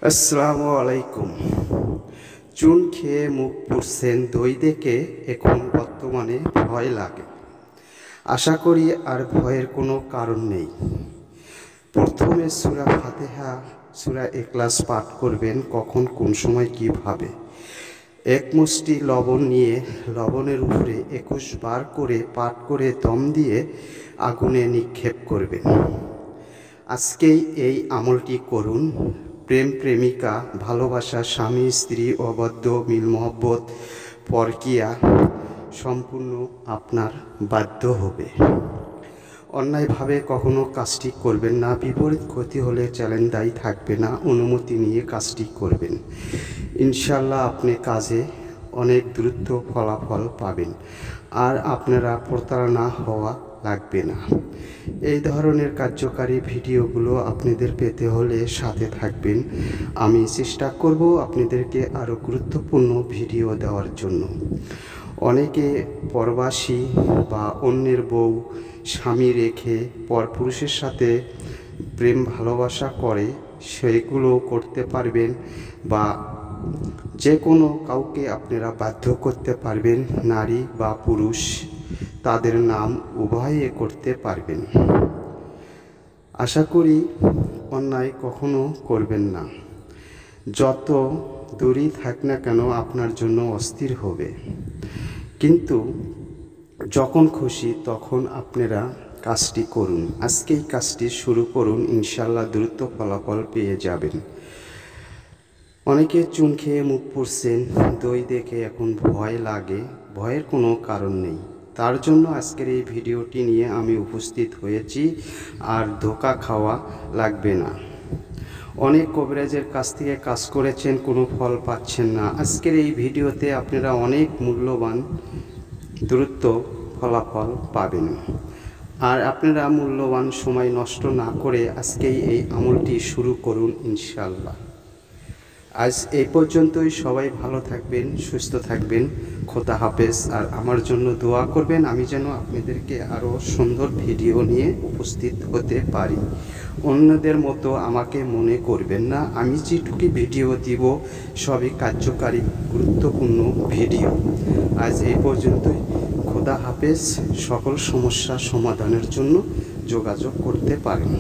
আসসালামু আলাইকুম। চুন খেয়ে মুখ পুড়ছেন, দই দেখে এখন বর্তমানে ভয় লাগে। আশা করি আর ভয়ের কোনো কারণ নেই। প্রথমে সূরা ফাতিহা, সূরা ইখলাস পাঠ করবেন। কখন কোন সময় কিভাবে, এক মুষ্টি লবণ নিয়ে লবণের উপরে 21 বার করে পাঠ করে দম দিয়ে আগুনে নিক্ষেপ করবেন। আজকেই এই আমলটি করুন। প্রেম প্রেমিকা, ভালোবাসা, স্বামী স্ত্রী, অবাধ্য মিল মহব্বত, পরকিয়া সম্পূর্ণ আপনার বাধ্য হবে। অন্যায়ভাবে কখনো কাজটি করবেন না। বিপরীত ক্ষতি হলে চ্যালেঞ্জ দায়ী থাকবে না। অনুমতি নিয়ে কাজটি করবেন। ইনশাল্লাহ আপনি কাজে অনেক দ্রুত ফলাফল পাবেন, আর আপনারা প্রতারণা হওয়া লাগবে না। এই ধরনের কার্যকারী ভিডিওগুলো আপনাদের পেতে হলে সাথে থাকবেন। আমি চেষ্টা করব আপনাদেরকে আরও গুরুত্বপূর্ণ ভিডিও দেওয়ার জন্য। অনেকে পরবাসী বা অন্যের বউ স্বামী রেখে পরপুরুষের সাথে প্রেম ভালোবাসা করে, সেগুলো করতে পারবেন, বা যে কোনো কাউকে আপনারা বাধ্য করতে পারবেন, নারী বা পুরুষ, তাদের নাম উভয়ে করতে পারবেন। আশা করি অন্যায় কখনো করবেন না। যত দূরেই থাক না কেন আপনার জন্য অস্থির হবে, কিন্তু যখন খুশি তখন আপনারা কাজটি করুন। আজকেই কাজটি শুরু করুন, ইনশাল্লাহ দ্রুত ফলাফল পেয়ে যাবেন। অনেকে চুন খেয়ে মুখ পুড়ছেন, দই দেখে এখন ভয় লাগে। ভয়ের কোনো কারণ নেই। তার জন্য আজকের এই ভিডিওটি নিয়ে আমি উপস্থিত হয়েছি। আর ধোঁকা খাওয়া লাগবে না। অনেক কবিরাজের কাছ থেকে কাজ করেছেন, কোনো ফল পাচ্ছেন না। আজকের এই ভিডিওতে আপনারা অনেক মূল্যবান দ্রুত ফলাফল পাবেন। আর আপনারা মূল্যবান সময় নষ্ট না করে আজকেই এই আমলটি শুরু করুন, ইনশাল্লাহ। আজ এই পর্যন্তই। সবাই ভালো থাকবেন, সুস্থ থাকবেন। খোদা হাফেজ। আর আমার জন্য দোয়া করবেন, আমি যেন আপনাদেরকে আরও সুন্দর ভিডিও নিয়ে উপস্থিত হতে পারি। অন্যদের মতো আমাকে মনে করবেন না। আমি যেটুকু ভিডিও দিব সবই কার্যকারী গুরুত্বপূর্ণ ভিডিও। আজ এই পর্যন্তই। খোদা হাফেজ। সকল সমস্যা সমাধানের জন্য যোগাযোগ করতে পারেন।